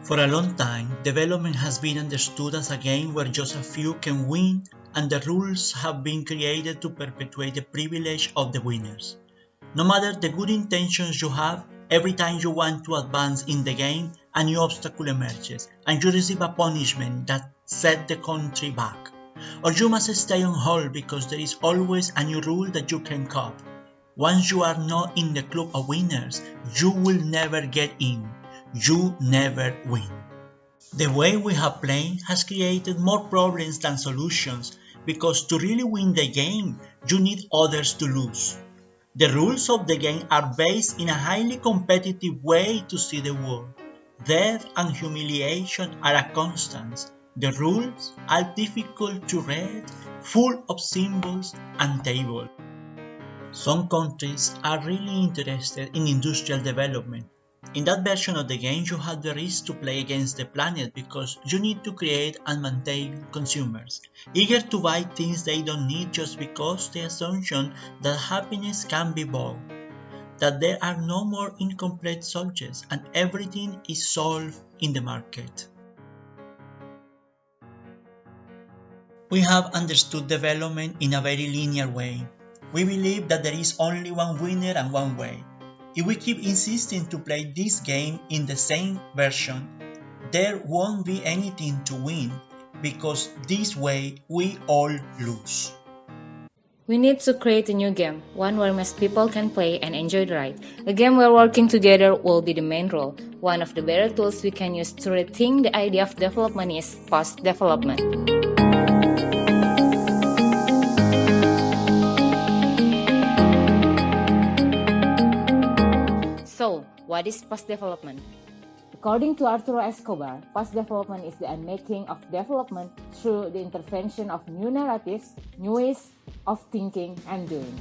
For a long time, development has been understood as a game where just a few can win, and the rules have been created to perpetuate the privilege of the winners. No matter the good intentions you have, every time you want to advance in the game, a new obstacle emerges, and you receive a punishment that sets the country back. Or you must stay on hold because there is always a new rule that you can cop. Once you are not in the club of winners, you will never get in. You never win. The way we have played has created more problems than solutions because to really win the game, you need others to lose. The rules of the game are based in a highly competitive way to see the world. Death and humiliation are a constant. The rules are difficult to read, full of symbols and tables. Some countries are really interested in industrial development. In that version of the game, you have the risk to play against the planet because you need to create and maintain consumers, eager to buy things they don't need just because the assumption that happiness can be bought, that there are no more incomplete subjects and everything is solved in the market. We have understood development in a very linear way. We believe that there is only one winner and one way. If we keep insisting to play this game in the same version, there won't be anything to win because this way we all lose. We need to create a new game, one where most people can play and enjoy the ride. A game where working together will be the main role. One of the better tools we can use to rethink the idea of development is post-development. So, what is post-development? According to Arturo Escobar, post-development is the unmaking of development through the intervention of new narratives, new ways of thinking and doing.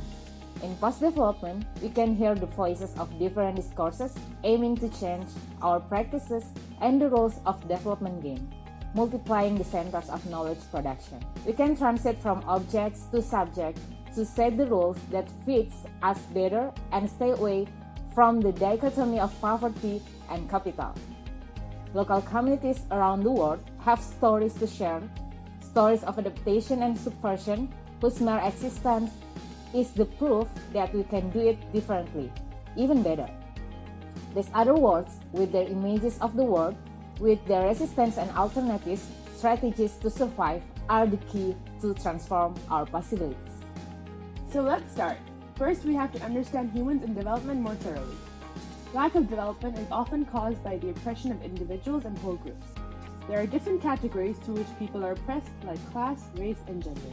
In post-development, we can hear the voices of different discourses aiming to change our practices and the roles of development game, multiplying the centers of knowledge production. We can transit from objects to subject to set the rules that fits us better and stay away from the dichotomy of poverty and capital. Local communities around the world have stories to share, stories of adaptation and subversion, whose mere existence is the proof that we can do it differently, even better. These other worlds, with their images of the world, with their resistance and alternatives, strategies to survive, are the key to transform our possibilities. So let's start. First, we have to understand humans and development more thoroughly. Lack of development is often caused by the oppression of individuals and whole groups. There are different categories to which people are oppressed, like class, race, and gender.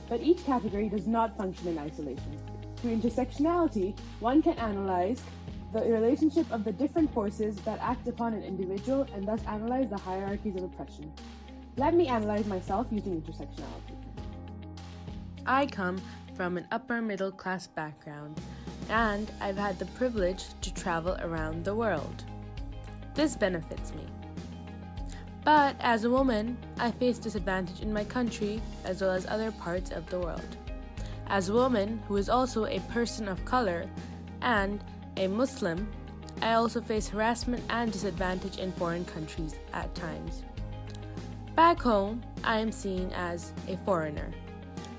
But each category does not function in isolation. Through intersectionality, one can analyze the relationship of the different forces that act upon an individual and thus analyze the hierarchies of oppression. Let me analyze myself using intersectionality. I come from an upper middle class background, and I've had the privilege to travel around the world. This benefits me. But as a woman, I face disadvantage in my country as well as other parts of the world. As a woman who is also a person of color and a Muslim, I also face harassment and disadvantage in foreign countries at times. Back home, I am seen as a foreigner,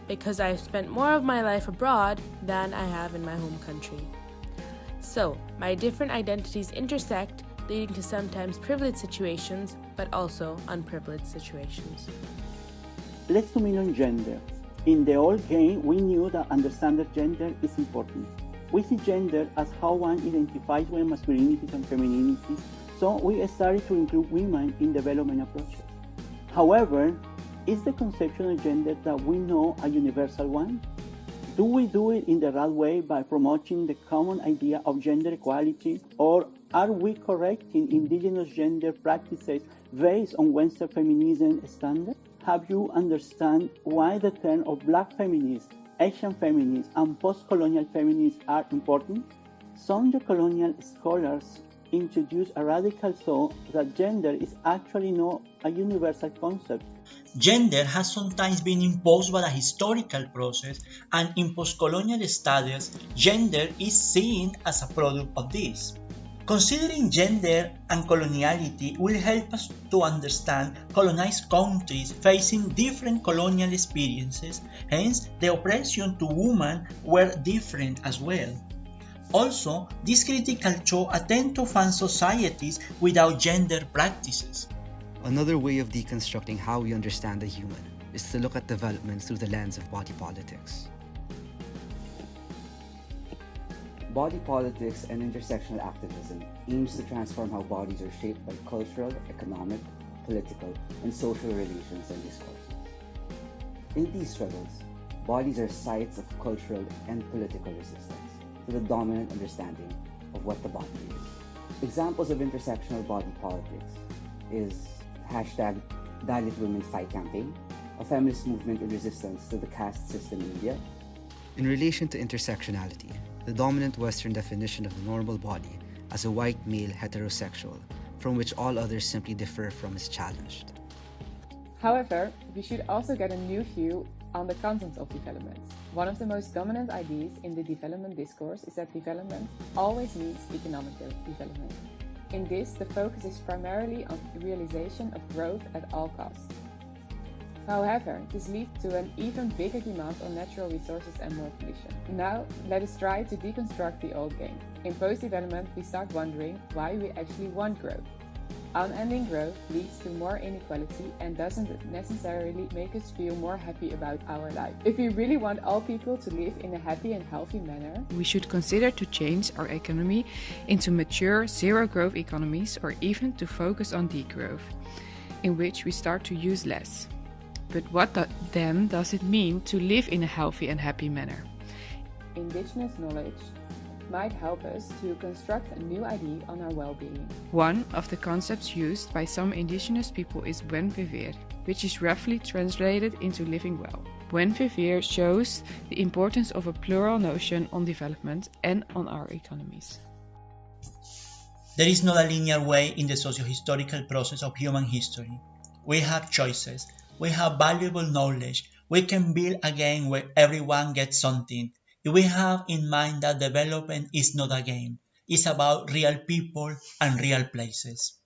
because I've spent more of my life abroad than I have in my home country. So, my different identities intersect, leading to sometimes privileged situations, but also unprivileged situations. Let's zoom in on gender. In the old game, we knew that understanding gender is important. We see gender as how one identifies with masculinities and femininities, so we started to include women in development approaches. However, is the conception of gender that we know a universal one? Do we do it in the right way by promoting the common idea of gender equality, or are we correcting indigenous gender practices based on Western feminism standards? Have you understand why the term of Black feminists, Asian feminists, and post-colonial feminists are important? Some decolonial scholars introduce a radical thought that gender is actually not a universal concept. Gender has sometimes been imposed by a historical process, and in post-colonial studies, gender is seen as a product of this. Considering gender and coloniality will help us to understand colonized countries facing different colonial experiences, hence the oppression to women were different as well. Also, this critical show attempt to find societies without gender practices. Another way of deconstructing how we understand the human is to look at development through the lens of body politics. Body politics and intersectional activism aims to transform how bodies are shaped by cultural, economic, political, and social relations and discourses. In these struggles, bodies are sites of cultural and political resistance to the dominant understanding of what the body is. Examples of intersectional body politics is hashtag Dalit Women Fight campaign, a feminist movement in resistance to the caste system in India. In relation to intersectionality, the dominant Western definition of the normal body as a white male heterosexual, from which all others simply differ from, is challenged. However, we should also get a new view on the content of development. One of the most dominant ideas in the development discourse is that development always means economic development. In this, the focus is primarily on realization of growth at all costs. However, this leads to an even bigger demand on natural resources and more pollution. Now, let us try to deconstruct the old game. In post-development, we start wondering why we actually want growth. Unending growth leads to more inequality and doesn't necessarily make us feel more happy about our life. If we really want all people to live in a happy and healthy manner, we should consider to change our economy into mature zero-growth economies, or even to focus on degrowth, in which we start to use less. But what then does it mean to live in a healthy and happy manner? Indigenous knowledge might help us to construct a new idea on our well-being. One of the concepts used by some indigenous people is buen vivir, which is roughly translated into living well. Buen vivir shows the importance of a plural notion on development and on our economies. There is not a linear way in the socio-historical process of human history. We have choices. We have valuable knowledge. We can build again where everyone gets something. If we have in mind that development is not a game, it's about real people and real places.